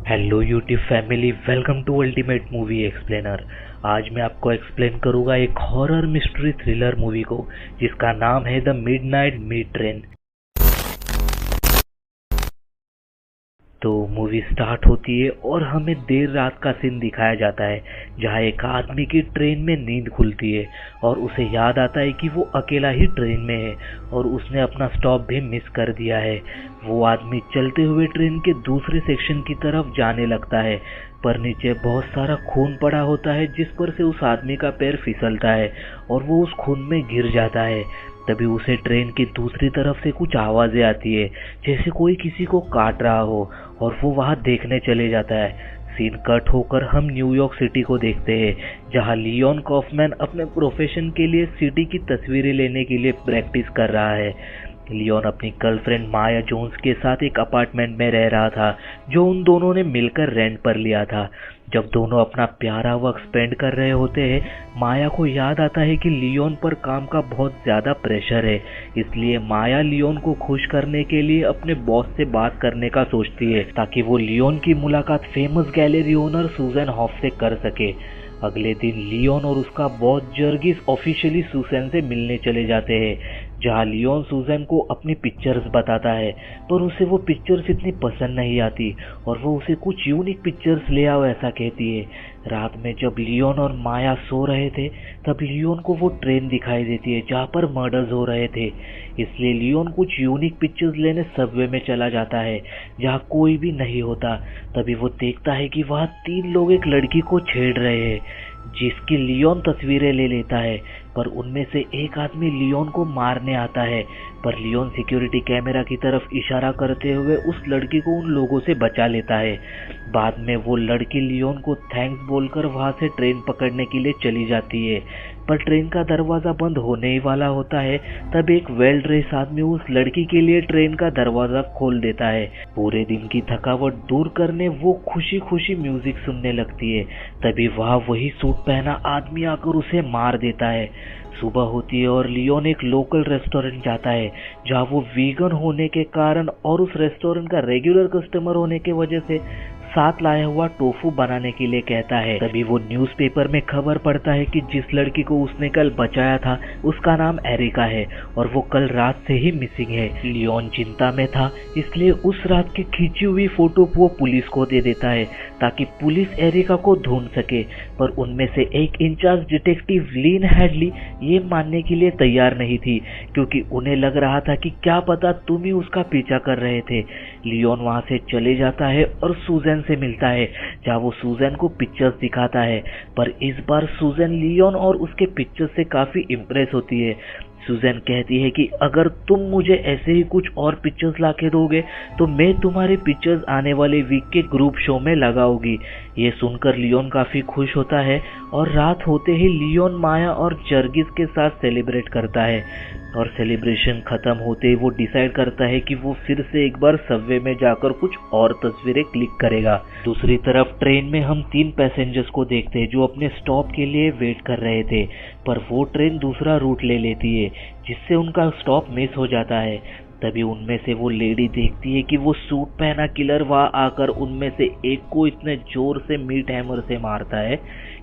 Hello YouTube family, welcome to Ultimate Movie Explainer. आज मैं आपको एक्सप्लेन करूंगा एक हॉरर मिस्ट्री थ्रिलर मूवी को जिसका नाम है द मिडनाइट मीट ट्रेन। तो मूवी स्टार्ट होती है और हमें देर रात का सीन दिखाया जाता है जहां एक आदमी की ट्रेन में नींद खुलती है और उसे याद आता है कि वो अकेला ही ट्रेन में है और उसने अपना स्टॉप भी मिस कर दिया है। वो आदमी चलते हुए ट्रेन के दूसरे सेक्शन की तरफ जाने लगता है, पर नीचे बहुत सारा खून पड़ा होता है जिस पर से उस आदमी का पैर फिसलता है और वो उस खून में गिर जाता है। तभी उसे ट्रेन की दूसरी तरफ से कुछ आवाजें आती है जैसे कोई किसी को काट रहा हो और वो वहां देखने चले जाता है। सीन कट होकर हम न्यूयॉर्क सिटी को देखते हैं जहां लियोन कॉफमैन अपने प्रोफेशन के लिए सिटी की तस्वीरें लेने के लिए प्रैक्टिस कर रहा है। लियोन अपनी गर्लफ्रेंड माया जोन्स के साथ एक अपार्टमेंट में रह रहा था जो उन दोनों ने मिलकर रेंट पर लिया था। जब दोनों अपना प्यारा वक्त स्पेंड कर रहे होते हैं, माया को याद आता है कि लियोन पर काम का बहुत ज्यादा प्रेशर है, इसलिए माया लियोन को खुश करने के लिए अपने बॉस से बात करने का सोचती है ताकि वो लियोन की मुलाकात famous gallery owner Suzanne Hoff से कर सके। अगले दिन लियोन और उसका बॉस जर्गिस ऑफिशियली सुजैन से मिलने चले जाते हैं जहां लियोन सुजैन को अपनी पिक्चर्स बताता है, पर उसे वो पिक्चर्स इतनी पसंद नहीं आती और वो उसे कुछ यूनिक पिक्चर्स ले आओ ऐसा कहती है। रात में जब लियोन और माया सो रहे थे तब लियोन को वो ट्रेन दिखाई देती है जहाँ पर मर्डर्स हो रहे थे, इसलिए लियोन कुछ यूनिक पिक्चर्स लेने सबवे में चला जाता है जहाँ कोई भी नहीं होता। तभी वो देखता है कि वहाँ 3 लोग एक लड़की को छेड़ रहे हैं जिसकी लियोन तस्वीरें ले लेता है, पर उनमें से एक आदमी लियोन को मारने आता है, पर लियोन सिक्योरिटी कैमरा की तरफ इशारा करते हुए उस लड़की को उन लोगों से बचा लेता है। बाद में वो लड़की लियोन को थैंक्स बोलकर वहां से ट्रेन पकड़ने के लिए चली जाती है, पर ट्रेन का दरवाजा बंद होने ही वाला होता है तब एक वेल ड्रेस आदमी उस लड़की के लिए ट्रेन का दरवाजा खोल देता है। पूरे दिन की थकावट दूर करने वो खुशी खुशी म्यूजिक सुनने लगती है। तभी वहां वही सूट पहना आदमी आकर उसे मार देता है। सुबह होती है और लियोन एक लोकल रेस्टोरेंट जाता है जहां वो वीगन होने के कारण और उस रेस्टोरेंट का रेगुलर कस्टमर होने के वजह से साथ लाया हुआ टोफू बनाने के लिए कहता है। तभी वो न्यूज़पेपर में खबर पढ़ता है कि जिस लड़की को उसने कल बचाया था उसका नाम एरिका है और वो कल रात से ही मिसिंग है। लियोन चिंता में था, इसलिए उस रात की खींची हुई फोटो वो पुलिस को दे देता है ताकि पुलिस एरिका को ढूंढ सके, पर उनमें से एक इंचार्ज डिटेक्टिव लीन हैडली ये मानने के लिए तैयार नहीं थी क्योंकि उन्हें लग रहा था कि क्या पता तुम ही उसका पीछा कर रहे थे। लियोन वहां से चले जाता है और सुजैन से मिलता है जहां वो सुजैन को पिक्चर्स दिखाता है, पर इस बार सुजैन लियोन और उसके पिक्चर्स से काफी इम्प्रेस होती है। सुजैन कहती है कि अगर तुम मुझे ऐसे ही कुछ और पिक्चर्स लाके दोगे तो मैं तुम्हारे पिक्चर्स आने वाले वीक के ग्रुप शो में लगाऊंगी। ये सुनकर लियोन काफी खुश होता है और रात होते ही लियोन माया और जर्गिस के साथ सेलिब्रेट करता है और सेलिब्रेशन खत्म होते ही वो डिसाइड करता है कि वो फिर से एक बार सबवे में जाकर कुछ और तस्वीरें क्लिक करेगा। दूसरी तरफ ट्रेन में हम 3 पैसेंजर्स को देखते हैं जो अपने स्टॉप के लिए वेट कर रहे थे, पर वो ट्रेन दूसरा रूट ले लेती है जिससे उनका स्टॉप मिस हो जाता है। तभी उनमें से वो लेडी देखती है कि वो सूट पहना किलर वहां आकर उनमें से एक को इतने जोर से मीट हैमर से मारता है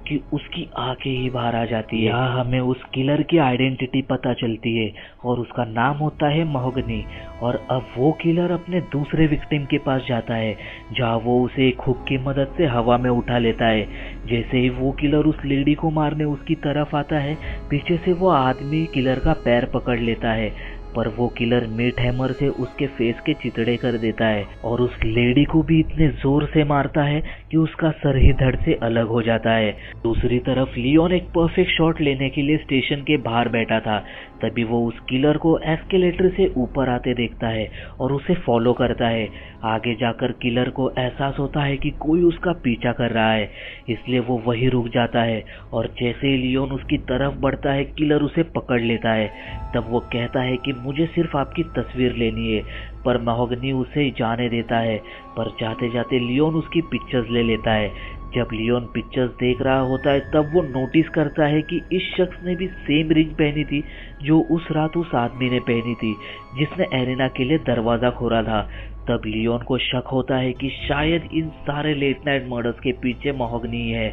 कि उसकी आंखें ही बाहर आ जाती है। यहाँ हमें उस किलर की आइडेंटिटी पता चलती है और उसका नाम होता है महोगनी, और अब वो किलर अपने दूसरे विक्टिम के पास जाता है जहाँ वो उसे एक हुक की मदद से हवा में उठा लेता है। जैसे ही वो किलर उस लेडी को मारने उसकी तरफ आता है, पीछे से वो आदमी किलर का पैर पकड़ लेता है, पर वो किलर मीट हैमर से उसके फेस के चितड़े कर देता है और उस लेडी को भी इतने जोर से मारता है कि उसका सर ही धड़ से अलग हो जाता है। दूसरी तरफ लियोन एक परफेक्ट शॉट लेने के लिए स्टेशन के बाहर बैठा था, तभी वो उस किलर को एस्केलेटर से ऊपर आते देखता है और उसे फॉलो करता है। आगे जाकर किलर को एहसास होता है कि कोई उसका पीछा कर रहा है, इसलिए वो वहीं रुक जाता है और जैसे ही लियोन उसकी तरफ बढ़ता है किलर उसे पकड़ लेता है। तब वो कहता है कि मुझे सिर्फ आपकी तस्वीर लेनी है, पर महोगनी उसे जाने देता है, पर जाते जाते लियोन उसकी पिक्चर्स ले लेता है। जब लियोन पिक्चर्स देख रहा होता है तब वो नोटिस करता है कि इस शख्स ने भी सेम रिंग पहनी थी जो उस रात उस आदमी ने पहनी थी जिसने एरिना के लिए दरवाजा खोला था। तब लियोन को शक होता है कि शायद इन सारे लेट नाइट मर्डर्स के पीछे मोहग्नी है।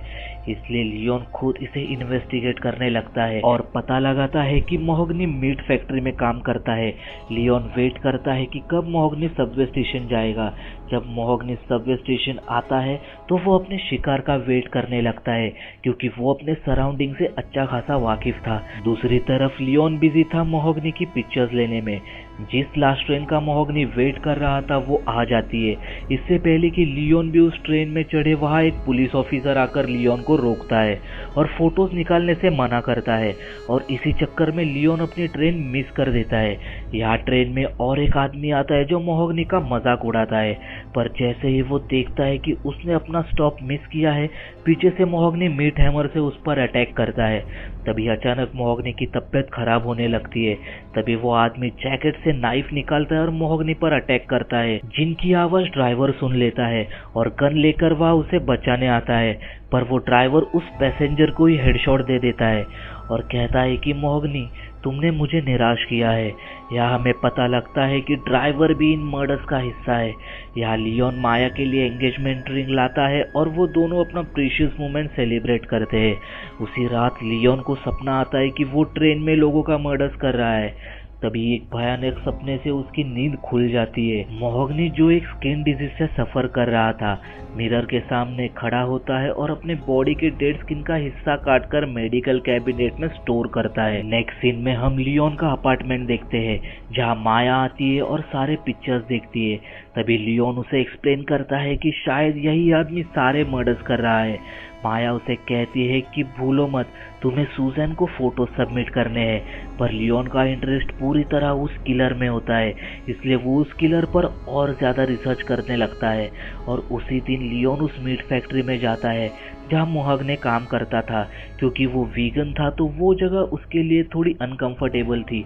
इसलिए लियोन खुद इसे इन्वेस्टिगेट करने लगता है और पता लगाता है कि मोहग्नी मीट फैक्ट्री में काम करता है। लियोन वेट करता है कि कब मोहग्नी सबवे स्टेशन जाएगा। जब मोहग्नी सबवे स्टेशन आता है तो वो अपने शिकार का वेट करने लगता है, क्योंकि वो अपने सराउंडिंग से अच्छा खासा वाकिफ था। दूसरी तरफ लियोन बिजी था मोहग्नी की पिक्चर्स लेने में। जिस लास्ट ट्रेन का मोहग्नी वेट कर रहा था वो आ जाती है। इससे पहले कि लियोन भी उस ट्रेन में चढ़े, वहाँ एक पुलिस ऑफिसर आकर लियोन को रोकता है और फोटोज निकालने से मना करता है, और इसी चक्कर में लियोन अपनी ट्रेन मिस कर देता है। यहाँ ट्रेन में और एक आदमी आता है जो मोहग्नी का मजाक उड़ाता है, पर जैसे ही वो देखता है कि उसने अपना स्टॉप मिस किया है, पीछे से मोहग्नी मीट हैमर से उस पर अटैक करता है। तभी अचानक मोहग्नी की तबीयत खराब होने लगती है। तभी वो आदमी जैकेट से नाइफ निकालता है और मोहग्नी पर अटैक करता है, जिनकी आवाज ड्राइवर सुन लेता है और गन लेकर वह उसे बचाने आता है। पर वो ड्राइवर उस पैसेंजर को ही हेडशॉट दे देता है और कहता है कि मोहग्नी, तुमने मुझे निराश किया है। यहाँ हमें पता लगता है कि ड्राइवर भी इन मर्डर्स का हिस्सा है। यहाँ लियोन माया के लिए एंगेजमेंट रिंग लाता है और वो दोनों अपना प्रीशियस मोमेंट सेलिब्रेट करते हैं। उसी रात लियोन को सपना आता है कि वो ट्रेन में लोगों का मर्डर्स कर रहा है। तभी एक भयानक सपने से उसकी नींद खुल जाती है। मोहग्नी, जो एक स्किन डिजीज से सफर कर रहा था, मिरर के सामने खड़ा होता है और अपने बॉडी के डेड स्किन का हिस्सा काटकर मेडिकल कैबिनेट में स्टोर करता है। नेक्स्ट सीन में हम लियोन का अपार्टमेंट देखते हैं, जहां माया आती है और सारे पिक्चर्स देखती है। तभी लियोन उसे एक्सप्लेन करता है कि शायद यही आदमी सारे मर्डर्स कर रहा है। माया उसे कहती है कि भूलो मत, तुम्हें सूजन को फोटो सबमिट करने हैं। पर लियोन का इंटरेस्ट पूरी तरह उस किलर में होता है, इसलिए वो उस किलर पर और ज़्यादा रिसर्च करने लगता है। और उसी दिन लियोन उस मीट फैक्ट्री में जाता है जहां मोहग्नी काम करता था। क्योंकि वो वीगन था तो वो जगह उसके लिए थोड़ी अनकंफर्टेबल थी,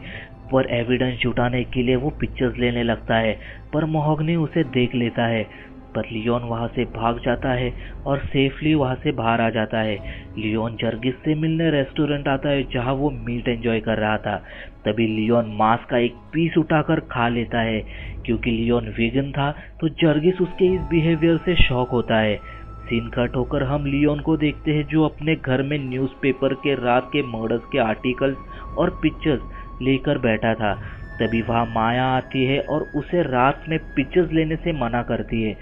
पर एविडेंस जुटाने के लिए वो पिक्चर्स लेने लगता है। पर मोहग्नी उसे देख लेता है, पर लियोन वहां से भाग जाता है और सेफली वहां से बाहर आ जाता है। लियोन जर्गिस से मिलने रेस्टोरेंट आता है जहां वो मीट एंजॉय कर रहा था। तभी लियोन मांस का एक पीस उठाकर खा लेता है। क्योंकि लियोन वीगन था तो जर्गिस उसके इस बिहेवियर से शॉक होता है। सीन कट होकर हम लियोन को देखते हैं जो अपने घर में न्यूज़पेपर के रात के मर्डर्स के आर्टिकल्स और पिक्चर्स लेकर बैठा था। तभी वहां माया आती है और उसे रात में पिक्चर्स लेने से मना करती है।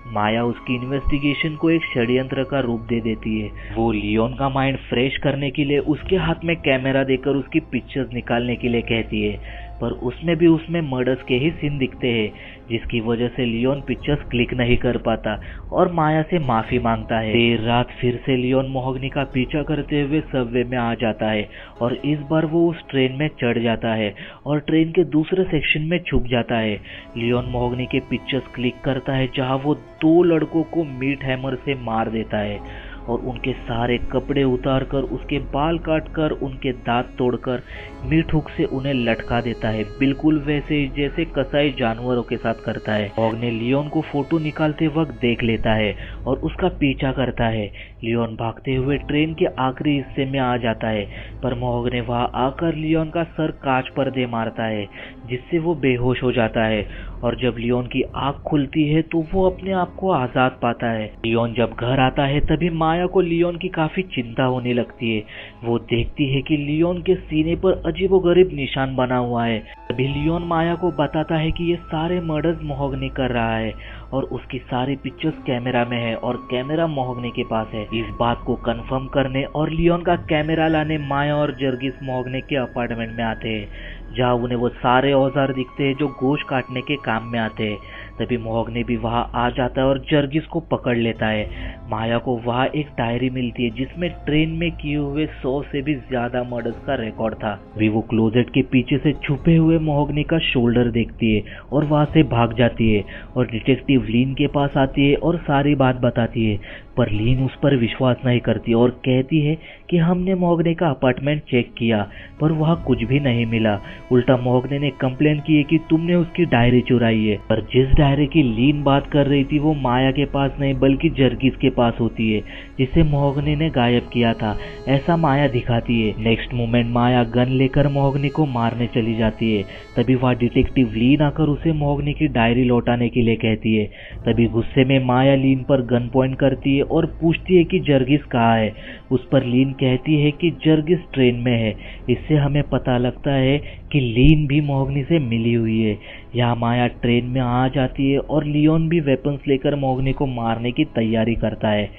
माया उसकी इन्वेस्टिगेशन को एक षड्यंत्र का रूप दे देती है। वो लियोन का माइंड फ्रेश करने के लिए उसके हाथ में कैमरा देकर उसकी पिक्चर्स निकालने के लिए कहती है, पर उसमें मर्डर्स के ही सीन दिखते हैं, जिसकी वजह से लियोन पिक्चर्स क्लिक नहीं कर पाता और माया से माफी मांगता है। देर रात फिर से लियोन मोहग्नी का पीछा करते हुए सबवे में आ जाता है और इस बार वो उस ट्रेन में चढ़ जाता है और ट्रेन के दूसरे सेक्शन में छुप जाता है। लियोन मोहग्नी के पिक्चर्स क्लिक करता है जहां वो 2 लड़कों को मीट हैमर से मार देता है और उनके सारे कपड़े उतारकर, उसके बाल काटकर, उनके दांत तोड़कर मीट हुक से उन्हें लटका देता है, बिल्कुल वैसे ही जैसे कसाई जानवरों के साथ करता है। मोहग्नी लियोन को फोटो निकालते वक्त देख लेता है और उसका पीछा करता है। लियोन भागते हुए ट्रेन के आखिरी हिस्से में आ जाता है, पर मोहग्नी वहां आकर लियोन का सर कांच पर दे मारता है, जिससे वो बेहोश हो जाता है। और जब लियोन की आंख खुलती है तो वो अपने आप को आजाद पाता है। लियोन जब घर आता है तभी माया को लियोन की काफी चिंता होने लगती है। वो देखती है कि लियोन के सीने पर अजीबोगरीब निशान बना हुआ है। तभी लियोन माया को बताता है कि ये सारे मर्डर्स मोहग्नी कर रहा है और उसकी सारी पिक्चर्स कैमरा में है और कैमरा मोहग्नी के पास है। इस बात को कंफर्म करने और लियोन का कैमरा लाने माया और जर्गिस मोहग्नी के अपार्टमेंट में आते हैं, जहाँ उन्हें वो सारे औजार दिखते हैं जो गोश्त काटने के काम में आते हैं। तभी मोहग्नी भी वहां आ जाता है और जर्गिस को पकड़ लेता है। माया को वहां एक डायरी मिलती है जिसमें ट्रेन में किए हुए 100 से भी ज्यादा मर्डर्स का रिकॉर्ड था। भी वो क्लोजेट के पीछे से छुपे हुए मोहग्नी का शोल्डर देखती है और वहां से भाग जाती है और डिटेक्टिव लीन के पास आती है और सारी बात बताती है। पर लीन उस पर विश्वास नहीं करती और कहती है कि हमने मोहग्नी का अपार्टमेंट चेक किया पर वहां कुछ भी नहीं मिला। उल्टा मोहग्नी ने कंप्लेन की है कि तुमने उसकी डायरी चुराई है। पर जिस डायरी की लीन बात कर रही थी वो माया के पास नहीं बल्कि जर्गिस के पास होती है जिसे मोहगनी ने गायब किया था, ऐसा माया दिखाती है। नेक्स्ट मोमेंट माया गन लेकर मोहगनी को मारने चली जाती है। तभी वह डिटेक्टिव लीन आकर उसे मोहगनी की डायरी लौटाने के लिए कहती है। तभी गुस्से में माया लीन पर गन पॉइंट करती है और पूछती है कि जर्गिस कहाँ है। उस पर लीन कहती है कि जर्गिस ट्रेन में है। इससे हमें पता लगता है कि लीन भी मोहगनी से मिली हुई है। यहाँ माया ट्रेन में आ जाती है और लियोन भी वेपन्स लेकर मोहगनी को मारने की तैयारी करता है।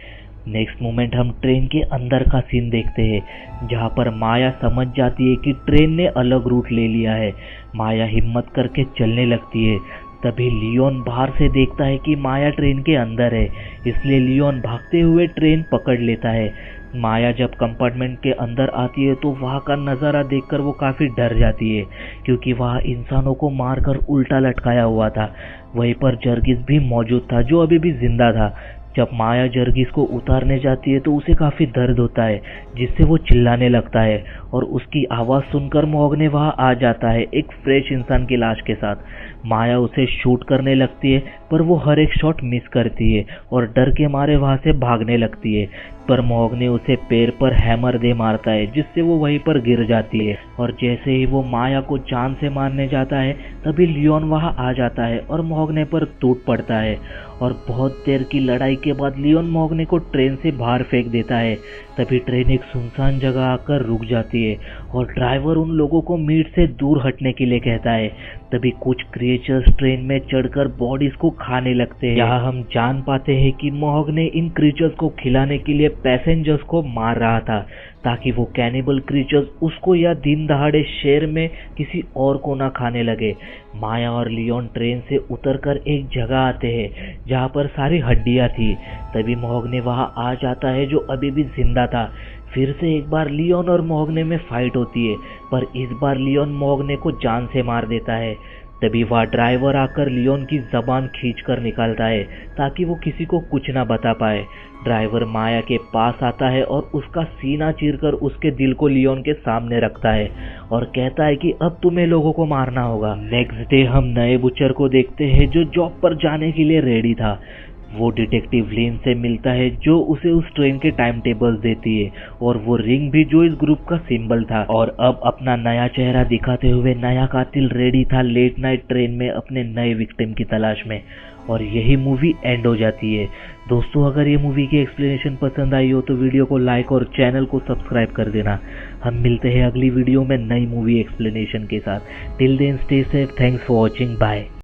नेक्स्ट मोमेंट हम ट्रेन के अंदर का सीन देखते हैं जहाँ पर माया समझ जाती है कि ट्रेन ने अलग रूट ले लिया है। माया हिम्मत करके चलने लगती है। तभी लियोन बाहर से देखता है कि माया ट्रेन के अंदर है, इसलिए लियोन भागते हुए ट्रेन पकड़ लेता है। माया जब कंपार्टमेंट के अंदर आती है तो वहाँ का नज़ारा देखकर वो काफ़ी डर जाती है क्योंकि वहाँ इंसानों को मारकर उल्टा लटकाया हुआ था। वहीं पर जर्गिस भी मौजूद था जो अभी भी जिंदा था। जब माया जर्गिस को उतारने जाती है तो उसे काफ़ी दर्द होता है जिससे वो चिल्लाने लगता है और उसकी आवाज़ सुनकर मोहगनी वहाँ आ जाता है एक फ्रेश इंसान की लाश के साथ। माया उसे शूट करने लगती है पर वो हर एक शॉट मिस करती है और डर के मारे वहाँ से भागने लगती है, पर मोहगनी उसे पैर पर हैमर दे मारता है जिससे वो वहीं पर गिर जाती है। और जैसे ही वो माया को जान से मारने जाता है तभी लियोन वहाँ आ जाता है और मोहगनी पर टूट पड़ता है और बहुत देर की लड़ाई के बाद लियोन मोहगनी को ट्रेन से बाहर फेंक देता है। तभी ट्रेन एक सुनसान जगह आकर रुक जाती है और ड्राइवर उन लोगों को मीट से दूर हटने के लिए कहता है। तभी कुछ क्रिएचर्स ट्रेन में चढ़कर बॉडीज को खाने लगते हैं। यहाँ हम जान पाते हैं कि मोहगनी इन क्रिएचर्स को खिलाने के लिए पैसेंजर्स को मार रहा था ताकि वो कैनिबल क्रिएचर्स उसको या दिन दहाड़े शहर में किसी और को ना खाने लगे। माया और लियोन ट्रेन से उतरकर एक जगह आते हैं जहाँ पर सारी हड्डियाँ थी। तभी मोहगनी वहाँ आ जाता है जो अभी भी जिंदा था। फिर से एक बार लियोन और मोहगनी में फाइट होती है पर इस बार लियोन मोहगनी को जान से मार देता है। तभी वह ड्राइवर आकर लियोन की जबान खींचकर निकालता है ताकि वो किसी को कुछ ना बता पाए। ड्राइवर माया के पास आता है और उसका सीना चीरकर उसके दिल को लियोन के सामने रखता है और कहता है कि अब तुम्हें लोगों को मारना होगा। नेक्स्ट डे हम नए बुचर को देखते हैं जो जॉब पर जाने के लिए रेडी था। वो डिटेक्टिव लीन से मिलता है जो उसे उस ट्रेन के टाइम टेबल्स देती है और वो रिंग भी जो इस ग्रुप का सिंबल था। और अब अपना नया चेहरा दिखाते हुए नया कातिल रेडी था लेट नाइट ट्रेन में अपने नए विक्टिम की तलाश में। और यही मूवी एंड हो जाती है। दोस्तों अगर ये मूवी की एक्सप्लेनेशन पसंद आई हो तो वीडियो को लाइक और चैनल को सब्सक्राइब कर देना। हम मिलते हैं अगली वीडियो में नई मूवी एक्सप्लेनेशन के साथ। Till then stay safe, thanks for watching, bye.